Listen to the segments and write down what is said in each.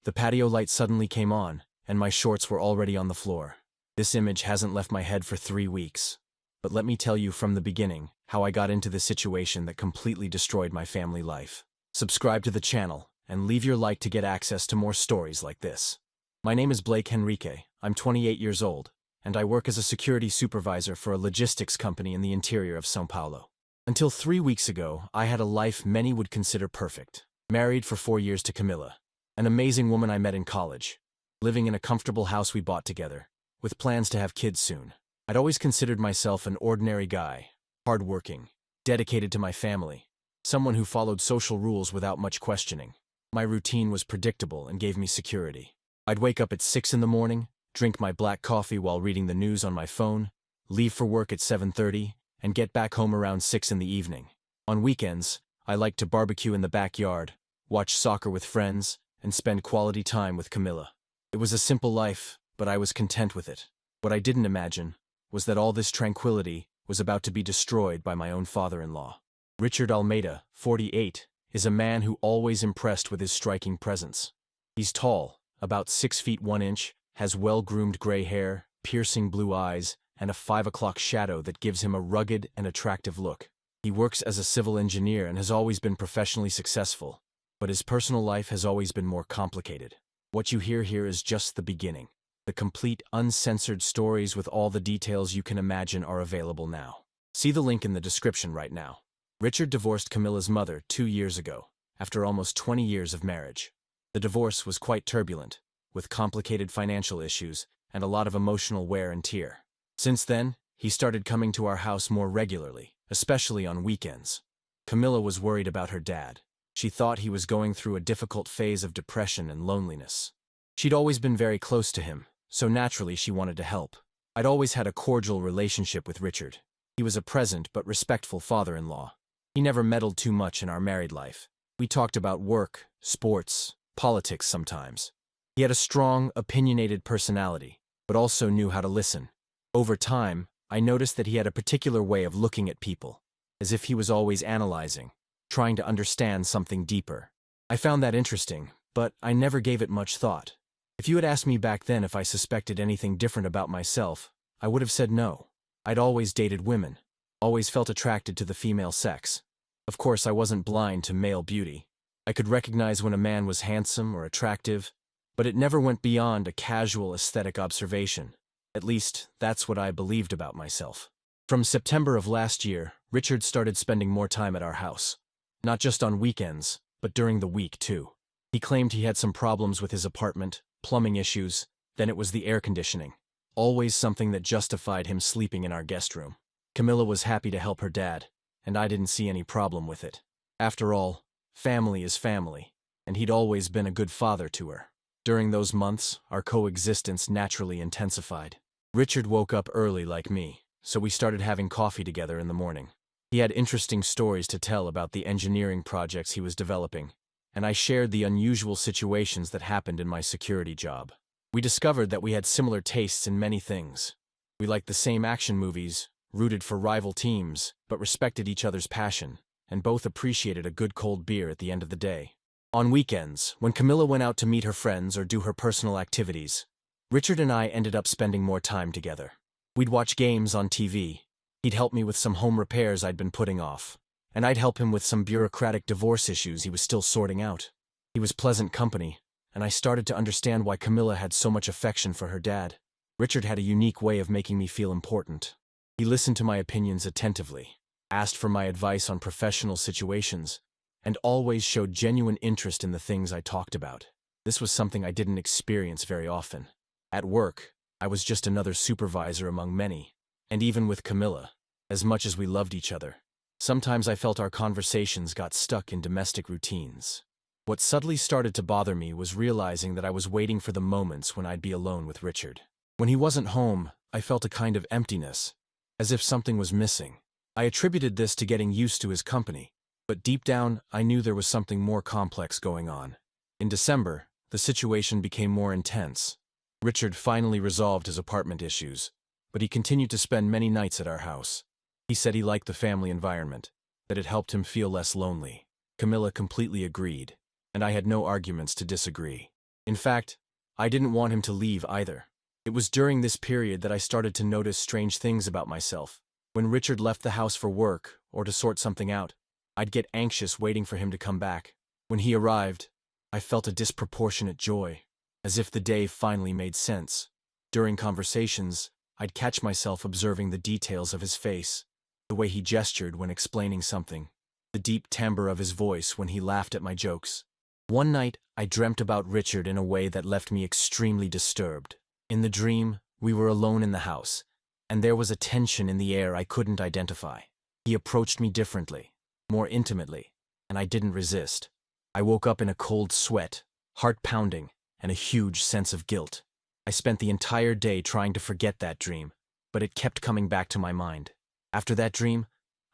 The patio light suddenly came on, and my shorts were already on the floor. This image hasn't left my head for 3 weeks. But let me tell you from the beginning how I got into this situation that completely destroyed my family life. Subscribe to the channel, and leave your like to get access to more stories like this. My name is Blake Henrique, I'm 28 years old, and I work as a security supervisor for a logistics company in the interior of São Paulo. Until 3 weeks ago, I had a life many would consider perfect. Married for 4 years to Camilla, an amazing woman I met in college. Living in a comfortable house we bought together, with plans to have kids soon. I'd always considered myself an ordinary guy, hardworking, dedicated to my family, someone who followed social rules without much questioning. My routine was predictable and gave me security. I'd wake up at 6 in the morning, drink my black coffee while reading the news on my phone, leave for work at 7:30, and get back home around 6 in the evening. On weekends, I liked to barbecue in the backyard, watch soccer with friends, and spend quality time with Camilla. It was a simple life, but I was content with it. What I didn't imagine was that all this tranquility was about to be destroyed by my own father-in-law. Richard Almeida, 48, is a man who always impressed with his striking presence. He's tall, about 6 feet 1 inch, has well-groomed gray hair, piercing blue eyes, and a 5 o'clock shadow that gives him a rugged and attractive look. He works as a civil engineer and has always been professionally successful, but his personal life has always been more complicated. What you hear here is just the beginning. The complete, uncensored stories with all the details you can imagine are available now. See the link in the description right now. Richard divorced Camilla's mother 2 years ago, after almost 20 years of marriage. The divorce was quite turbulent, with complicated financial issues and a lot of emotional wear and tear. Since then, he started coming to our house more regularly, especially on weekends. Camilla was worried about her dad. She thought he was going through a difficult phase of depression and loneliness. She'd always been very close to him, so naturally she wanted to help. I'd always had a cordial relationship with Richard. He was a present but respectful father-in-law. He never meddled too much in our married life. We talked about work, sports, politics sometimes. He had a strong, opinionated personality, but also knew how to listen. Over time, I noticed that he had a particular way of looking at people, as if he was always analyzing, trying to understand something deeper. I found that interesting, but I never gave it much thought. If you had asked me back then if I suspected anything different about myself, I would have said no. I'd always dated women, always felt attracted to the female sex. Of course, I wasn't blind to male beauty. I could recognize when a man was handsome or attractive, but it never went beyond a casual aesthetic observation. At least, that's what I believed about myself. From September of last year, Richard started spending more time at our house. Not just on weekends, but during the week too. He claimed he had some problems with his apartment, plumbing issues, then it was the air conditioning. Always something that justified him sleeping in our guest room. Camilla was happy to help her dad, and I didn't see any problem with it. After all, family is family, and he'd always been a good father to her. During those months, our coexistence naturally intensified. Richard woke up early like me, so we started having coffee together in the morning. He had interesting stories to tell about the engineering projects he was developing, and I shared the unusual situations that happened in my security job. We discovered that we had similar tastes in many things. We liked the same action movies, rooted for rival teams, but respected each other's passion, and both appreciated a good cold beer at the end of the day. On weekends, when Camilla went out to meet her friends or do her personal activities, Richard and I ended up spending more time together. We'd watch games on TV. He'd help me with some home repairs I'd been putting off, and I'd help him with some bureaucratic divorce issues he was still sorting out. He was pleasant company, and I started to understand why Camilla had so much affection for her dad. Richard had a unique way of making me feel important. He listened to my opinions attentively, asked for my advice on professional situations, and always showed genuine interest in the things I talked about. This was something I didn't experience very often. At work, I was just another supervisor among many, and even with Camilla, as much as we loved each other, sometimes I felt our conversations got stuck in domestic routines. What subtly started to bother me was realizing that I was waiting for the moments when I'd be alone with Richard. When he wasn't home, I felt a kind of emptiness, as if something was missing. I attributed this to getting used to his company, but deep down, I knew there was something more complex going on. In December, the situation became more intense. Richard finally resolved his apartment issues, but he continued to spend many nights at our house. He said he liked the family environment, that it helped him feel less lonely. Camilla completely agreed, and I had no arguments to disagree. In fact, I didn't want him to leave either. It was during this period that I started to notice strange things about myself. When Richard left the house for work or to sort something out, I'd get anxious waiting for him to come back. When he arrived, I felt a disproportionate joy, as if the day finally made sense. During conversations, I'd catch myself observing the details of his face, the way he gestured when explaining something, the deep timbre of his voice when he laughed at my jokes. One night, I dreamt about Richard in a way that left me extremely disturbed. In the dream, we were alone in the house, and there was a tension in the air I couldn't identify. He approached me differently, more intimately, and I didn't resist. I woke up in a cold sweat, heart pounding, and a huge sense of guilt. I spent the entire day trying to forget that dream, but it kept coming back to my mind. After that dream,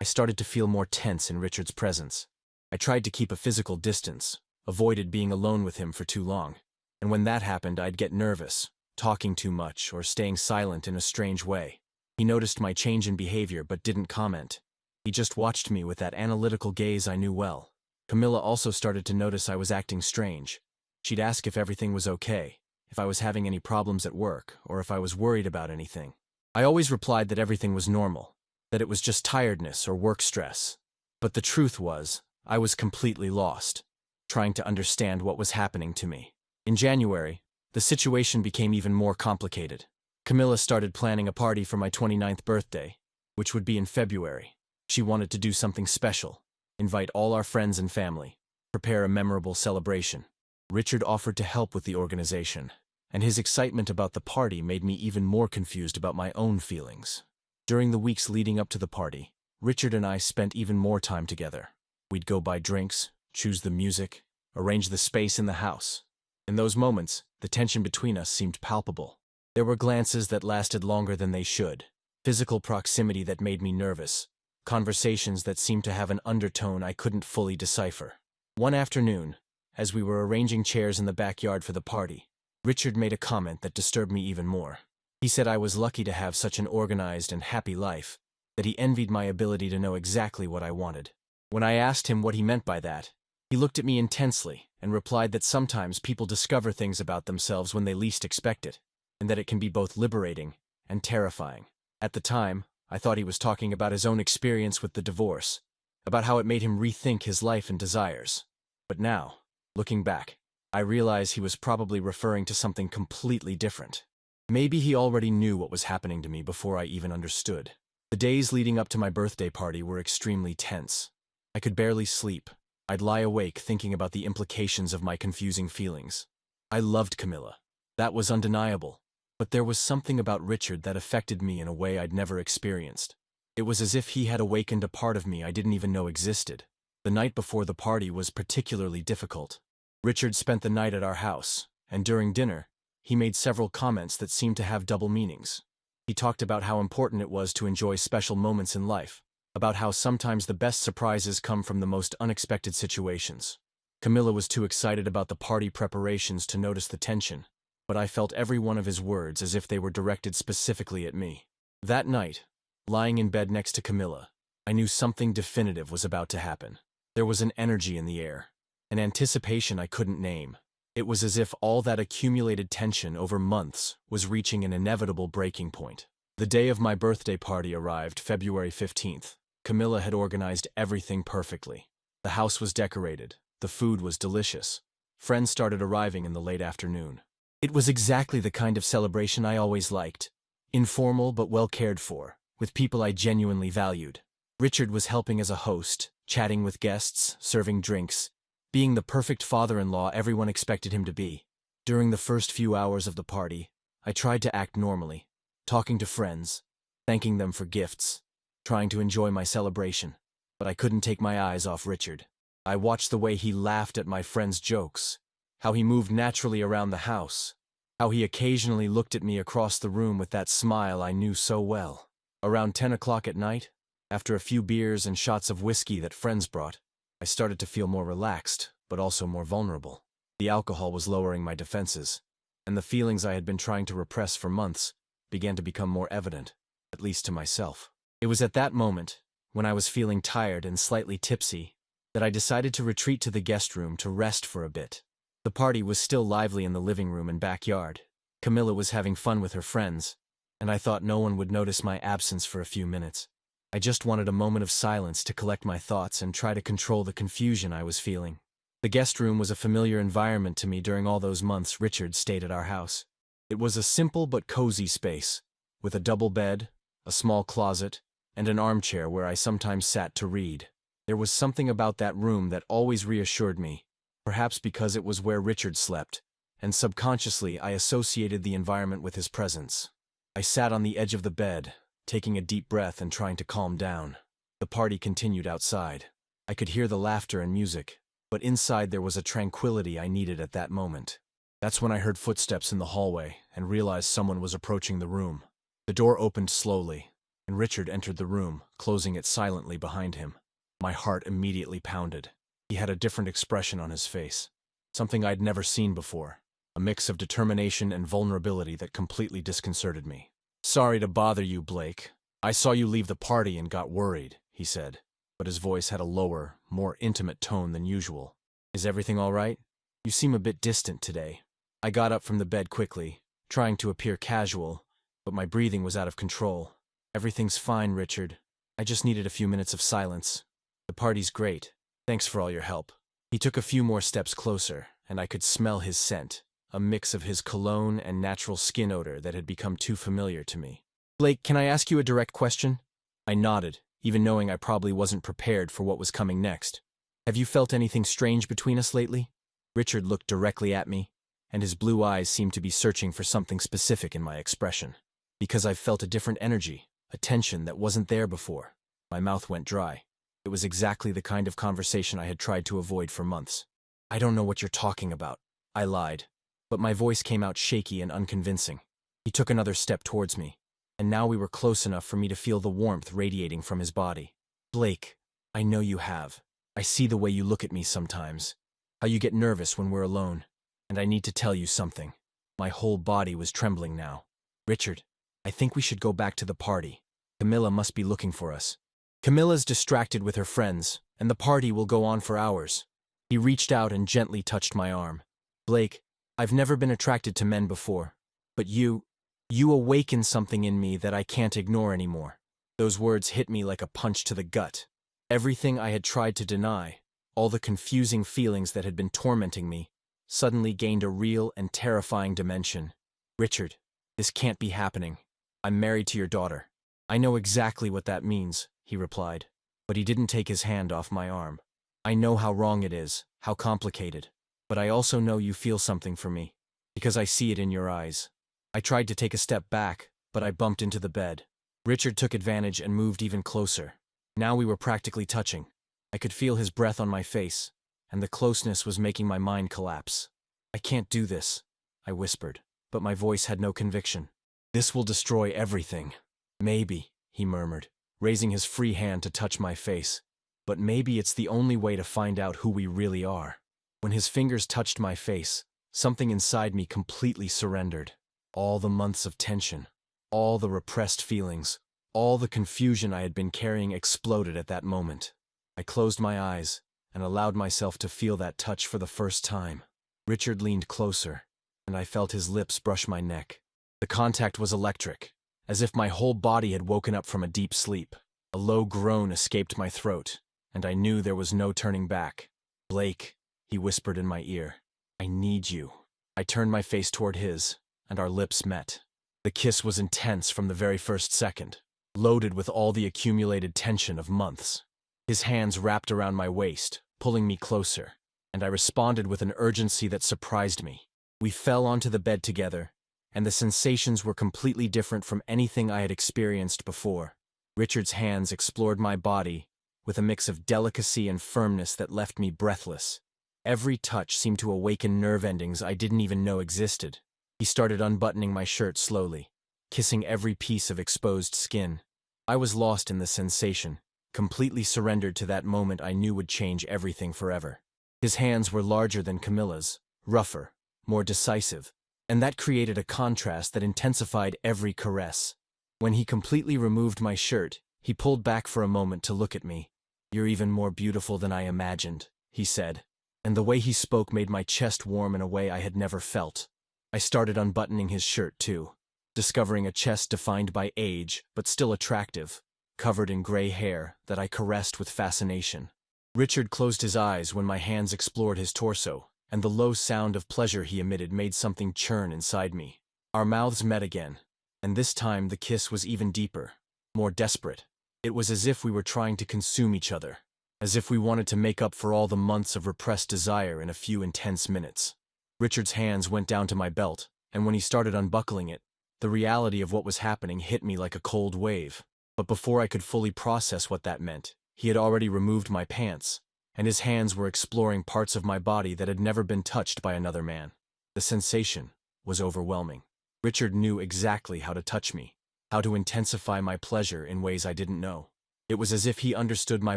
I started to feel more tense in Richard's presence. I tried to keep a physical distance, avoided being alone with him for too long, and when that happened, I'd get nervous, talking too much or staying silent in a strange way. He noticed my change in behavior but didn't comment. He just watched me with that analytical gaze I knew well. Camilla also started to notice I was acting strange. She'd ask if everything was okay, if I was having any problems at work, or if I was worried about anything. I always replied that everything was normal, that it was just tiredness or work stress. But the truth was, I was completely lost, trying to understand what was happening to me. In January, the situation became even more complicated. Camilla started planning a party for my 29th birthday, which would be in February. She wanted to do something special, invite all our friends and family, prepare a memorable celebration. Richard offered to help with the organization, and his excitement about the party made me even more confused about my own feelings. During the weeks leading up to the party, Richard and I spent even more time together. We'd go buy drinks, choose the music, arrange the space in the house. In those moments, the tension between us seemed palpable. There were glances that lasted longer than they should, physical proximity that made me nervous, conversations that seemed to have an undertone I couldn't fully decipher. One afternoon, as we were arranging chairs in the backyard for the party, Richard made a comment that disturbed me even more. He said I was lucky to have such an organized and happy life, that he envied my ability to know exactly what I wanted. When I asked him what he meant by that, he looked at me intensely and replied that sometimes people discover things about themselves when they least expect it, and that it can be both liberating and terrifying. At the time, I thought he was talking about his own experience with the divorce, about how it made him rethink his life and desires. But now, looking back, I realize he was probably referring to something completely different. Maybe he already knew what was happening to me before I even understood. The days leading up to my birthday party were extremely tense. I could barely sleep. I'd lie awake thinking about the implications of my confusing feelings. I loved Camilla. That was undeniable. But there was something about Richard that affected me in a way I'd never experienced. It was as if he had awakened a part of me I didn't even know existed. The night before the party was particularly difficult. Richard spent the night at our house, and during dinner, he made several comments that seemed to have double meanings. He talked about how important it was to enjoy special moments in life, about how sometimes the best surprises come from the most unexpected situations. Camilla was too excited about the party preparations to notice the tension, but I felt every one of his words as if they were directed specifically at me. That night, lying in bed next to Camilla, I knew something definitive was about to happen. There was an energy in the air, an anticipation I couldn't name. It was as if all that accumulated tension over months was reaching an inevitable breaking point. The day of my birthday party arrived, February 15th. Camilla had organized everything perfectly. The house was decorated, the food was delicious. Friends started arriving in the late afternoon. It was exactly the kind of celebration I always liked. Informal but well cared for, with people I genuinely valued. Richard was helping as a host, chatting with guests, serving drinks, being the perfect father-in-law everyone expected him to be. During the first few hours of the party, I tried to act normally, talking to friends, thanking them for gifts, trying to enjoy my celebration. But I couldn't take my eyes off Richard. I watched the way he laughed at my friends' jokes, how he moved naturally around the house, how he occasionally looked at me across the room with that smile I knew so well. Around 10 o'clock at night, after a few beers and shots of whiskey that friends brought, I started to feel more relaxed, but also more vulnerable. The alcohol was lowering my defenses, and the feelings I had been trying to repress for months began to become more evident, at least to myself. It was at that moment, when I was feeling tired and slightly tipsy, that I decided to retreat to the guest room to rest for a bit. The party was still lively in the living room and backyard. Camilla was having fun with her friends, and I thought no one would notice my absence for a few minutes. I just wanted a moment of silence to collect my thoughts and try to control the confusion I was feeling. The guest room was a familiar environment to me during all those months Richard stayed at our house. It was a simple but cozy space, with a double bed, a small closet, and an armchair where I sometimes sat to read. There was something about that room that always reassured me, perhaps because it was where Richard slept, and subconsciously I associated the environment with his presence. I sat on the edge of the bed, taking a deep breath and trying to calm down. The party continued outside. I could hear the laughter and music, but inside there was a tranquility I needed at that moment. That's when I heard footsteps in the hallway and realized someone was approaching the room. The door opened slowly, and Richard entered the room, closing it silently behind him. My heart immediately pounded. He had a different expression on his face, something I'd never seen before, a mix of determination and vulnerability that completely disconcerted me. "Sorry to bother you, Blake. I saw you leave the party and got worried," he said, but his voice had a lower, more intimate tone than usual. "Is everything all right? You seem a bit distant today." I got up from the bed quickly, trying to appear casual, but my breathing was out of control. "Everything's fine, Richard. I just needed a few minutes of silence. The party's great. Thanks for all your help." He took a few more steps closer, and I could smell his scent, a mix of his cologne and natural skin odor that had become too familiar to me. "Blake, can I ask you a direct question?" I nodded, even knowing I probably wasn't prepared for what was coming next. "Have you felt anything strange between us lately?" Richard looked directly at me, and his blue eyes seemed to be searching for something specific in my expression. "Because I've felt a different energy, a tension that wasn't there before." My mouth went dry. It was exactly the kind of conversation I had tried to avoid for months. "I don't know what you're talking about," I lied, but my voice came out shaky and unconvincing. He took another step towards me, and now we were close enough for me to feel the warmth radiating from his body. "Blake, I know you have. I see the way you look at me sometimes, how you get nervous when we're alone, and I need to tell you something." My whole body was trembling now. "Richard, I think we should go back to the party. Camilla must be looking for us. Camilla's distracted with her friends, and the party will go on for hours." He reached out and gently touched my arm. "Blake, I've never been attracted to men before, but you awaken something in me that I can't ignore anymore." Those words hit me like a punch to the gut. Everything I had tried to deny, all the confusing feelings that had been tormenting me, suddenly gained a real and terrifying dimension. "Richard, this can't be happening. I'm married to your daughter." "I know exactly what that means," he replied, but he didn't take his hand off my arm. "I know how wrong it is, how complicated, but I also know you feel something for me, because I see it in your eyes." I tried to take a step back, but I bumped into the bed. Richard took advantage and moved even closer. Now we were practically touching. I could feel his breath on my face, and the closeness was making my mind collapse. "I can't do this," I whispered, but my voice had no conviction. "This will destroy everything." "Maybe," he murmured, raising his free hand to touch my face. "But maybe it's the only way to find out who we really are." When his fingers touched my face, something inside me completely surrendered. All the months of tension, all the repressed feelings, all the confusion I had been carrying exploded at that moment. I closed my eyes and allowed myself to feel that touch for the first time. Richard leaned closer, and I felt his lips brush my neck. The contact was electric, as if my whole body had woken up from a deep sleep. A low groan escaped my throat, and I knew there was no turning back. "Blake," he whispered in my ear, "I need you." I turned my face toward his, and our lips met. The kiss was intense from the very first second, loaded with all the accumulated tension of months. His hands wrapped around my waist, pulling me closer, and I responded with an urgency that surprised me. We fell onto the bed together, and the sensations were completely different from anything I had experienced before. Richard's hands explored my body with a mix of delicacy and firmness that left me breathless. Every touch seemed to awaken nerve endings I didn't even know existed. He started unbuttoning my shirt slowly, kissing every piece of exposed skin. I was lost in the sensation, completely surrendered to that moment I knew would change everything forever. His hands were larger than Camilla's, rougher, more decisive, and that created a contrast that intensified every caress. When he completely removed my shirt, he pulled back for a moment to look at me. "You're even more beautiful than I imagined," he said. and the way he spoke made my chest warm in a way I had never felt. I started unbuttoning his shirt, too, discovering a chest defined by age, but still attractive, covered in gray hair that I caressed with fascination. Richard closed his eyes when my hands explored his torso, and the low sound of pleasure he emitted made something churn inside me. Our mouths met again, and this time the kiss was even deeper, more desperate. It was as if we were trying to consume each other, as if we wanted to make up for all the months of repressed desire in a few intense minutes. Richard's hands went down to my belt, and when he started unbuckling it, the reality of what was happening hit me like a cold wave. But before I could fully process what that meant, he had already removed my pants, and his hands were exploring parts of my body that had never been touched by another man. The sensation was overwhelming. Richard knew exactly how to touch me, how to intensify my pleasure in ways I didn't know. It was as if he understood my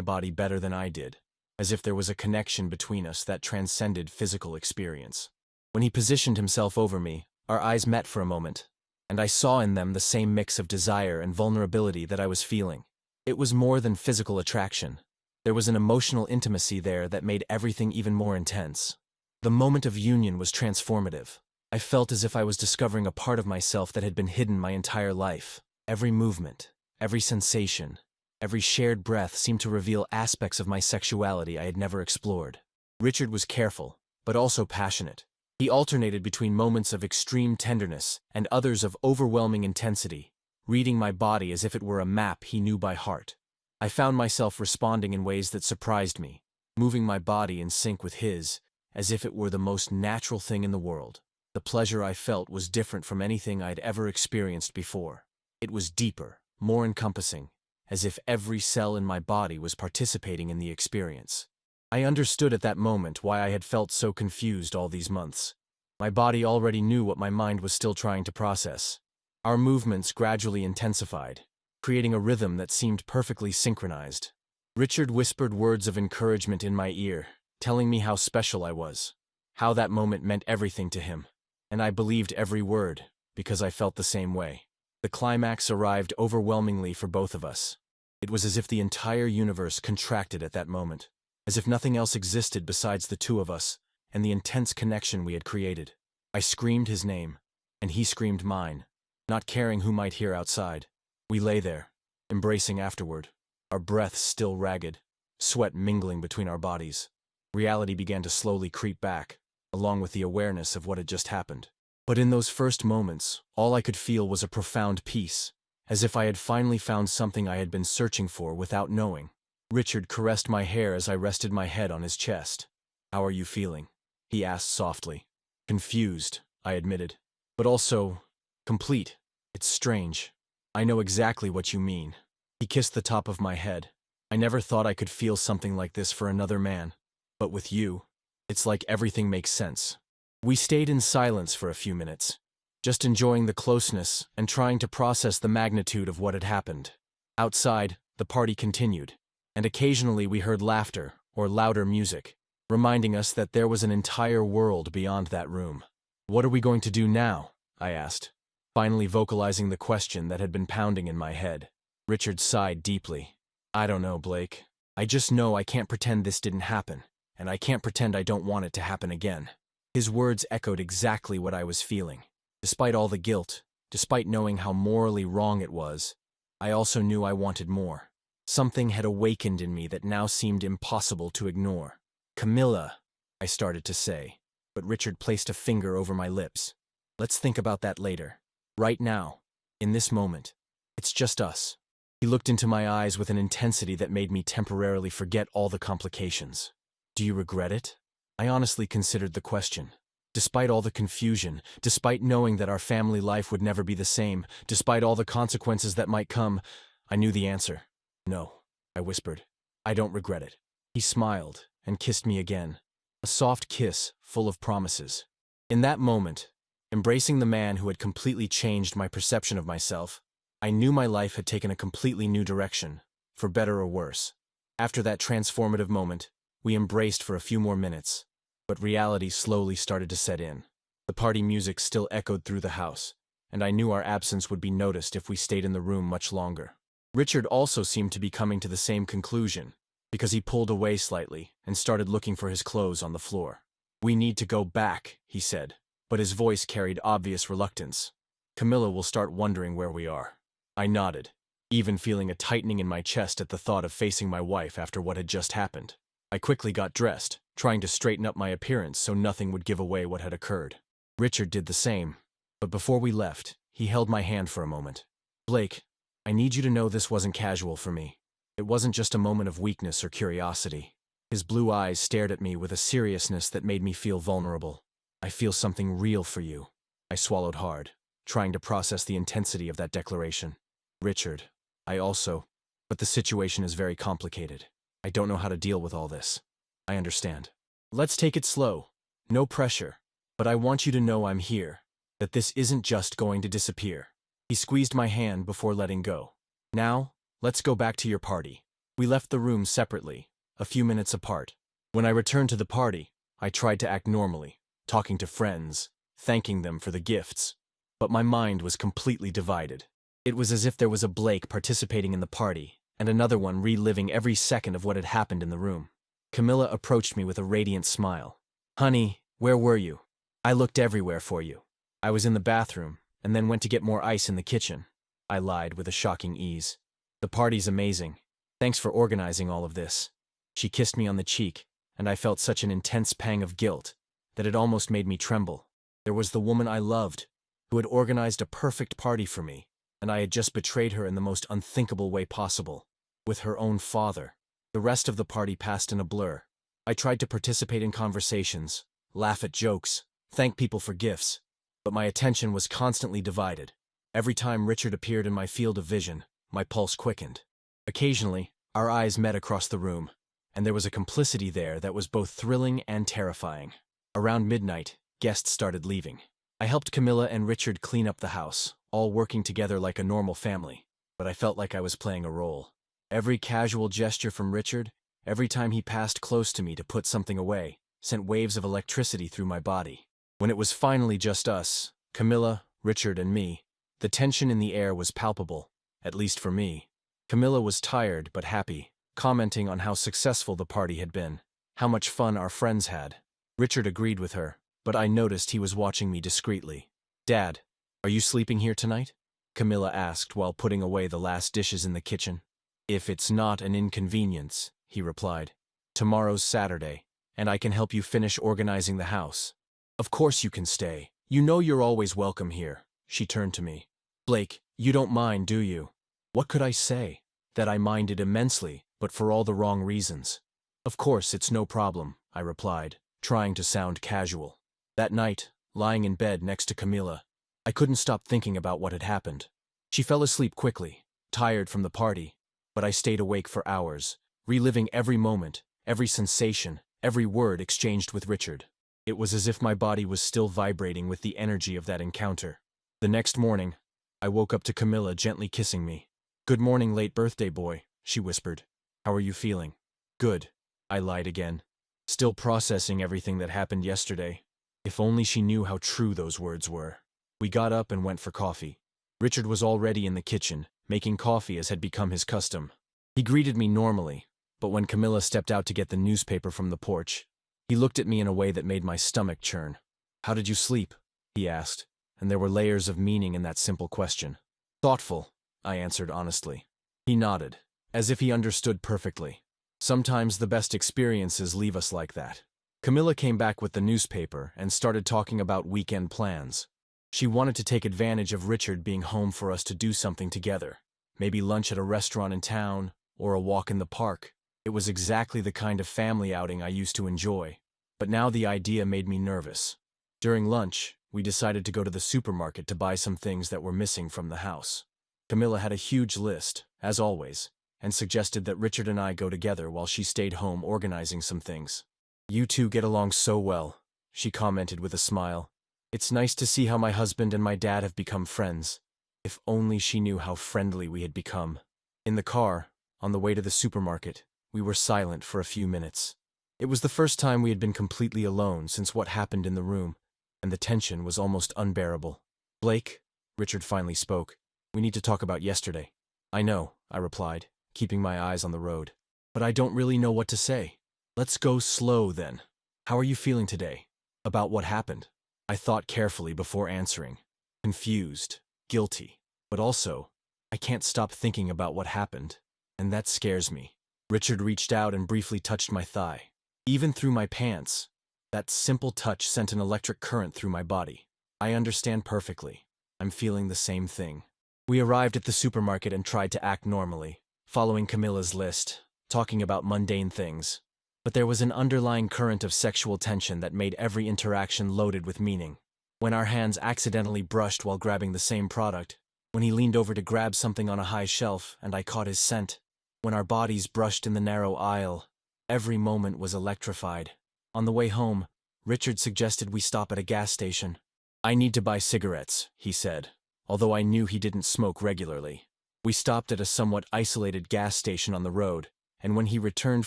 body better than I did, as if there was a connection between us that transcended physical experience. When he positioned himself over me, our eyes met for a moment, and I saw in them the same mix of desire and vulnerability that I was feeling. It was more than physical attraction. There was an emotional intimacy there that made everything even more intense. The moment of union was transformative. I felt as if I was discovering a part of myself that had been hidden my entire life. Every movement, every sensation, every shared breath seemed to reveal aspects of my sexuality I had never explored. Richard was careful, but also passionate. He alternated between moments of extreme tenderness and others of overwhelming intensity, reading my body as if it were a map he knew by heart. I found myself responding in ways that surprised me, moving my body in sync with his, as if it were the most natural thing in the world. The pleasure I felt was different from anything I'd ever experienced before. It was deeper, more encompassing, as if every cell in my body was participating in the experience. I understood at that moment why I had felt so confused all these months. My body already knew what my mind was still trying to process. Our movements gradually intensified, creating a rhythm that seemed perfectly synchronized. Richard whispered words of encouragement in my ear, telling me how special I was, how that moment meant everything to him. And I believed every word, because I felt the same way. The climax arrived overwhelmingly for both of us. It was as if the entire universe contracted at that moment, as if nothing else existed besides the two of us and the intense connection we had created. I screamed his name, and he screamed mine, not caring who might hear outside. We lay there, embracing afterward, our breaths still ragged, sweat mingling between our bodies. Reality began to slowly creep back, along with the awareness of what had just happened. But in those first moments, all I could feel was a profound peace, as if I had finally found something I had been searching for without knowing. Richard caressed my hair as I rested my head on his chest. "How are you feeling?" he asked softly. "Confused," I admitted. "But also complete. It's strange. I know exactly what you mean." He kissed the top of my head. "I never thought I could feel something like this for another man. But with you, it's like everything makes sense." We stayed in silence for a few minutes, just enjoying the closeness and trying to process the magnitude of what had happened. Outside, the party continued, and occasionally we heard laughter or louder music, reminding us that there was an entire world beyond that room. "What are we going to do now?" I asked, finally vocalizing the question that had been pounding in my head. Richard sighed deeply. "I don't know, Blake. I just know I can't pretend this didn't happen, and I can't pretend I don't want it to happen again." His words echoed exactly what I was feeling. Despite all the guilt, despite knowing how morally wrong it was, I also knew I wanted more. Something had awakened in me that now seemed impossible to ignore. "Camilla," I started to say, but Richard placed a finger over my lips. "Let's think about that later. Right now, in this moment, it's just us." He looked into my eyes with an intensity that made me temporarily forget all the complications. "Do you regret it?" I honestly considered the question. Despite all the confusion, despite knowing that our family life would never be the same, despite all the consequences that might come, I knew the answer. "No," I whispered. "I don't regret it." He smiled and kissed me again, a soft kiss full of promises. In that moment, embracing the man who had completely changed my perception of myself, I knew my life had taken a completely new direction, for better or worse. After that transformative moment, we embraced for a few more minutes, but reality slowly started to set in. The party music still echoed through the house, and I knew our absence would be noticed if we stayed in the room much longer. Richard also seemed to be coming to the same conclusion, because he pulled away slightly and started looking for his clothes on the floor. "We need to go back," he said, but his voice carried obvious reluctance. "Camilla will start wondering where we are." I nodded, even feeling a tightening in my chest at the thought of facing my wife after what had just happened. I quickly got dressed, trying to straighten up my appearance so nothing would give away what had occurred. Richard did the same, but before we left, he held my hand for a moment. "Blake, I need you to know this wasn't casual for me. It wasn't just a moment of weakness or curiosity." His blue eyes stared at me with a seriousness that made me feel vulnerable. "I feel something real for you." I swallowed hard, trying to process the intensity of that declaration. "Richard, but the situation is very complicated. I don't know how to deal with all this." "I understand. Let's take it slow. No pressure. But I want you to know I'm here, that this isn't just going to disappear." He squeezed my hand before letting go. "Now, let's go back to your party." We left the room separately, a few minutes apart. When I returned to the party, I tried to act normally, talking to friends, thanking them for the gifts. But my mind was completely divided. It was as if there was a Blake participating in the party, and another one reliving every second of what had happened in the room. Camilla approached me with a radiant smile. "Honey, where were you? I looked everywhere for you." "I was in the bathroom, and then went to get more ice in the kitchen," I lied with a shocking ease. "The party's amazing. Thanks for organizing all of this." She kissed me on the cheek, and I felt such an intense pang of guilt that it almost made me tremble. There was the woman I loved, who had organized a perfect party for me, and I had just betrayed her in the most unthinkable way possible, with her own father. The rest of the party passed in a blur. I tried to participate in conversations, laugh at jokes, thank people for gifts, but my attention was constantly divided. Every time Richard appeared in my field of vision, my pulse quickened. Occasionally, our eyes met across the room, and there was a complicity there that was both thrilling and terrifying. Around midnight, guests started leaving. I helped Camilla and Richard clean up the house, all working together like a normal family, but I felt like I was playing a role. Every casual gesture from Richard, every time he passed close to me to put something away, sent waves of electricity through my body. When it was finally just us, Camilla, Richard, and me, the tension in the air was palpable, at least for me. Camilla was tired but happy, commenting on how successful the party had been, how much fun our friends had. Richard agreed with her, but I noticed he was watching me discreetly. "Dad, are you sleeping here tonight?" Camilla asked while putting away the last dishes in the kitchen. "If it's not an inconvenience," he replied. "Tomorrow's Saturday, and I can help you finish organizing the house." "Of course you can stay. You know you're always welcome here." She turned to me. "Blake, you don't mind, do you?" What could I say? That I minded immensely, but for all the wrong reasons. "Of course, it's no problem," I replied, trying to sound casual. That night, lying in bed next to Camilla, I couldn't stop thinking about what had happened. She fell asleep quickly, tired from the party, but I stayed awake for hours, reliving every moment, every sensation, every word exchanged with Richard. It was as if my body was still vibrating with the energy of that encounter. The next morning, I woke up to Camilla gently kissing me. "Good morning, late birthday boy," she whispered. "How are you feeling?" "Good," I lied again, still processing everything that happened yesterday. If only she knew how true those words were. We got up and went for coffee. Richard was already in the kitchen, making coffee as had become his custom. He greeted me normally, but when Camilla stepped out to get the newspaper from the porch, he looked at me in a way that made my stomach churn. "How did you sleep?" he asked, and there were layers of meaning in that simple question. "Thoughtful," I answered honestly. He nodded, as if he understood perfectly. Sometimes the best experiences leave us like that. Camilla came back with the newspaper and started talking about weekend plans. She wanted to take advantage of Richard being home for us to do something together, maybe lunch at a restaurant in town, or a walk in the park. It was exactly the kind of family outing I used to enjoy, but now the idea made me nervous. During lunch, we decided to go to the supermarket to buy some things that were missing from the house. Camilla had a huge list, as always, and suggested that Richard and I go together while she stayed home organizing some things. "You two get along so well," she commented with a smile. "It's nice to see how my husband and my dad have become friends." If only she knew how friendly we had become. In the car, on the way to the supermarket, we were silent for a few minutes. It was the first time we had been completely alone since what happened in the room, and the tension was almost unbearable. "Blake," Richard finally spoke, "we need to talk about yesterday." "I know," I replied, keeping my eyes on the road. but I don't really know what to say. Let's go slow then. How are you feeling today? About what happened? I thought carefully before answering. Confused, guilty, but also, I can't stop thinking about what happened, and that scares me. Richard reached out and briefly touched my thigh. Even through my pants, that simple touch sent an electric current through my body. I understand perfectly. I'm feeling the same thing. We arrived at the supermarket and tried to act normally, following Camilla's list, talking about mundane things. But there was an underlying current of sexual tension that made every interaction loaded with meaning. When our hands accidentally brushed while grabbing the same product, when he leaned over to grab something on a high shelf and I caught his scent, when our bodies brushed in the narrow aisle, every moment was electrified. On the way home, Richard suggested we stop at a gas station. I need to buy cigarettes, he said, although I knew he didn't smoke regularly. We stopped at a somewhat isolated gas station on the road, and when he returned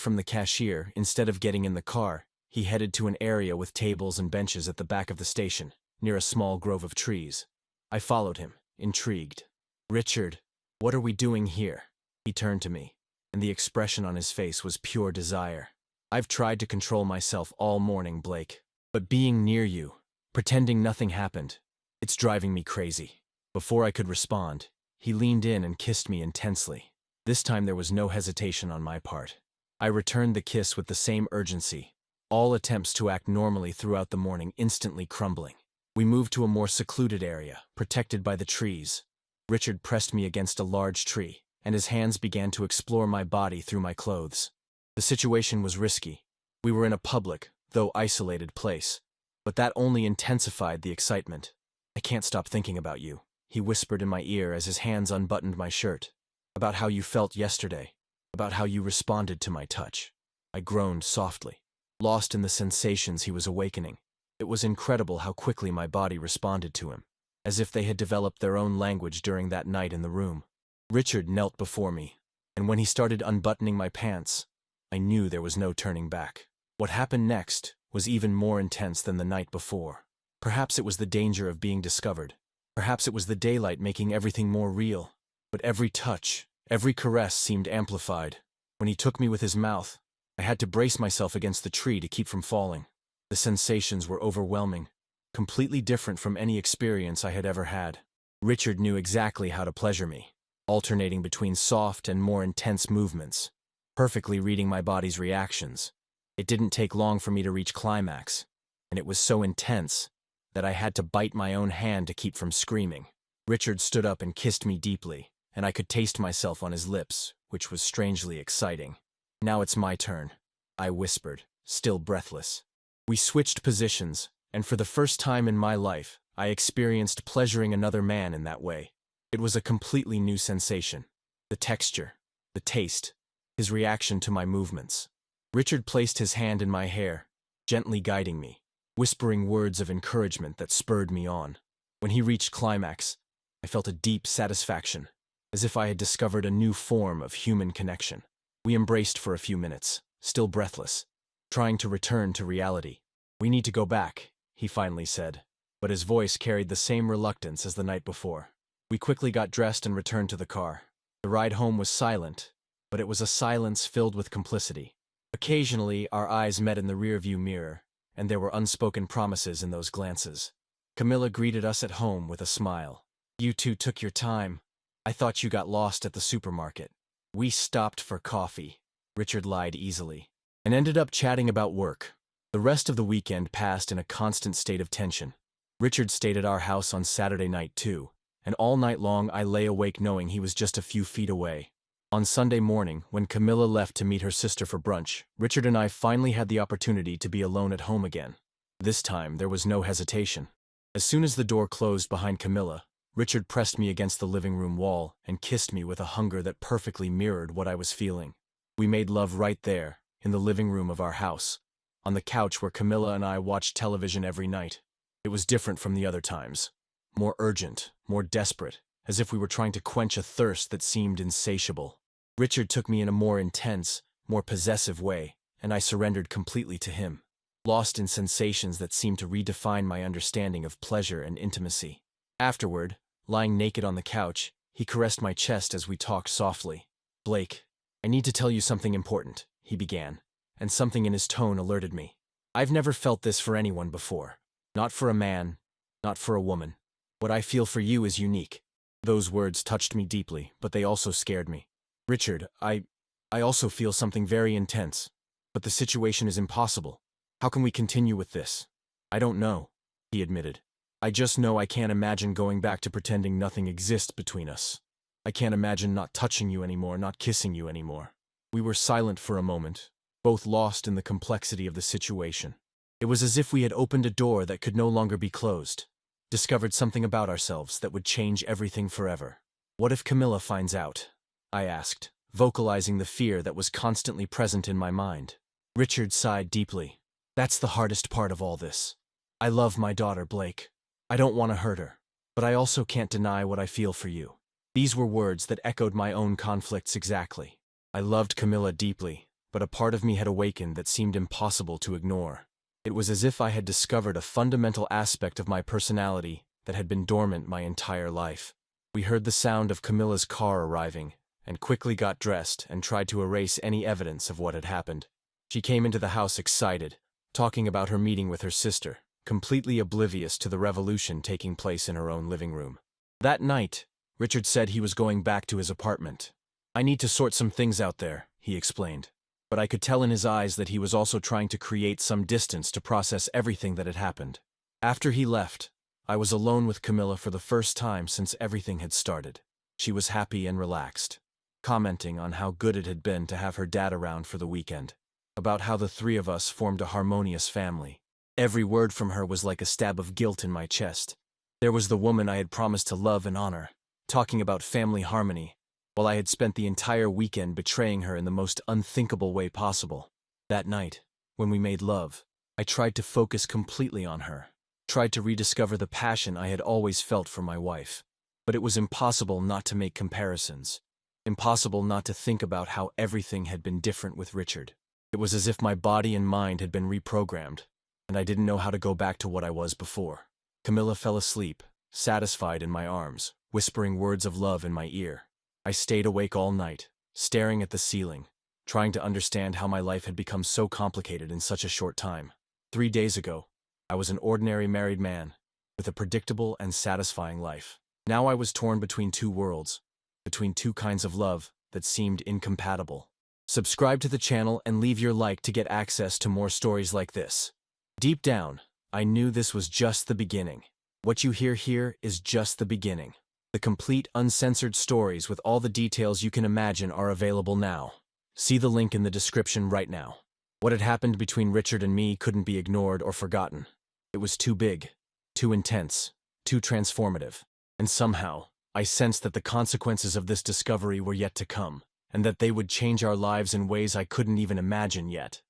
from the cashier, instead of getting in the car, he headed to an area with tables and benches at the back of the station, near a small grove of trees. I followed him, intrigued. Richard, what are we doing here? He turned to me, and the expression on his face was pure desire. I've tried to control myself all morning, Blake, but being near you, pretending nothing happened, it's driving me crazy. Before I could respond, he leaned in and kissed me intensely. This time there was no hesitation on my part. I returned the kiss with the same urgency, all attempts to act normally throughout the morning instantly crumbling. We moved to a more secluded area, protected by the trees. Richard pressed me against a large tree, and his hands began to explore my body through my clothes. The situation was risky. We were in a public, though isolated place, but that only intensified the excitement. I can't stop thinking about you, he whispered in my ear as his hands unbuttoned my shirt. About how you felt yesterday, about how you responded to my touch. I groaned softly, lost in the sensations he was awakening. It was incredible how quickly my body responded to him, as if they had developed their own language during that night in the room. Richard knelt before me, and when he started unbuttoning my pants, I knew there was no turning back. What happened next was even more intense than the night before. Perhaps it was the danger of being discovered. Perhaps it was the daylight making everything more real. But every touch, every caress seemed amplified. When he took me with his mouth, I had to brace myself against the tree to keep from falling. The sensations were overwhelming, completely different from any experience I had ever had. Richard knew exactly how to pleasure me, alternating between soft and more intense movements, perfectly reading my body's reactions. It didn't take long for me to reach climax, and it was so intense that I had to bite my own hand to keep from screaming. Richard stood up and kissed me deeply, and I could taste myself on his lips, which was strangely exciting. Now it's my turn, I whispered, still breathless. We switched positions, and for the first time in my life, I experienced pleasuring another man in that way. It was a completely new sensation. The texture, the taste, his reaction to my movements. Richard placed his hand in my hair, gently guiding me, whispering words of encouragement that spurred me on. When he reached climax, I felt a deep satisfaction, as if I had discovered a new form of human connection. We embraced for a few minutes, still breathless, trying to return to reality. We need to go back, he finally said, but his voice carried the same reluctance as the night before. We quickly got dressed and returned to the car. The ride home was silent, but it was a silence filled with complicity. Occasionally, our eyes met in the rearview mirror, and there were unspoken promises in those glances. Camilla greeted us at home with a smile. You two took your time. I thought you got lost at the supermarket. We stopped for coffee, Richard lied easily, and ended up chatting about work. The rest of the weekend passed in a constant state of tension. Richard stayed at our house on Saturday night too, and all night long I lay awake knowing he was just a few feet away. On Sunday morning, when Camilla left to meet her sister for brunch, Richard and I finally had the opportunity to be alone at home again. This time, there was no hesitation. As soon as the door closed behind Camilla, Richard pressed me against the living room wall and kissed me with a hunger that perfectly mirrored what I was feeling. We made love right there, in the living room of our house, on the couch where Camilla and I watched television every night. It was different from the other times. More urgent, more desperate, as if we were trying to quench a thirst that seemed insatiable. Richard took me in a more intense, more possessive way, and I surrendered completely to him, lost in sensations that seemed to redefine my understanding of pleasure and intimacy. Afterward, lying naked on the couch, he caressed my chest as we talked softly. Blake, "I need to tell you something important," he began, and something in his tone alerted me. "I've never felt this for anyone before. Not for a man, not for a woman. What I feel for you is unique." Those words touched me deeply, but they also scared me. "Richard, I also feel something very intense. But the situation is impossible. How can we continue with this?" "I don't know," he admitted. "I just know I can't imagine going back to pretending nothing exists between us. I can't imagine not touching you anymore, not kissing you anymore." We were silent for a moment, both lost in the complexity of the situation. It was as if we had opened a door that could no longer be closed, discovered something about ourselves that would change everything forever. "What if Camilla finds out?" I asked, vocalizing the fear that was constantly present in my mind. Richard sighed deeply. "That's the hardest part of all this. I love my daughter, Blake. I don't want to hurt her, but I also can't deny what I feel for you." These were words that echoed my own conflicts exactly. I loved Camilla deeply, but a part of me had awakened that seemed impossible to ignore. It was as if I had discovered a fundamental aspect of my personality that had been dormant my entire life. We heard the sound of Camilla's car arriving, and quickly got dressed and tried to erase any evidence of what had happened. She came into the house excited, talking about her meeting with her sister, completely oblivious to the revolution taking place in her own living room. That night, Richard said he was going back to his apartment. "I need to sort some things out there," he explained. But I could tell in his eyes that he was also trying to create some distance to process everything that had happened. After he left, I was alone with Camilla for the first time since everything had started. She was happy and relaxed, commenting on how good it had been to have her dad around for the weekend, about how the three of us formed a harmonious family. Every word from her was like a stab of guilt in my chest. There was the woman I had promised to love and honor, talking about family harmony, while I had spent the entire weekend betraying her in the most unthinkable way possible. That night, when we made love, I tried to focus completely on her, tried to rediscover the passion I had always felt for my wife. But it was impossible not to make comparisons, impossible not to think about how everything had been different with Richard. It was as if my body and mind had been reprogrammed, and I didn't know how to go back to what I was before. Camilla fell asleep, satisfied in my arms, whispering words of love in my ear. I stayed awake all night, staring at the ceiling, trying to understand how my life had become so complicated in such a short time. 3 days ago, I was an ordinary married man, with a predictable and satisfying life. Now I was torn between two worlds, between two kinds of love that seemed incompatible. Subscribe to the channel and leave your like to get access to more stories like this. Deep down, I knew this was just the beginning. What you hear here is just the beginning. The complete, uncensored stories with all the details you can imagine are available now. See the link in the description right now. What had happened between Richard and me couldn't be ignored or forgotten. It was too big, too intense, too transformative. And somehow, I sensed that the consequences of this discovery were yet to come, and that they would change our lives in ways I couldn't even imagine yet.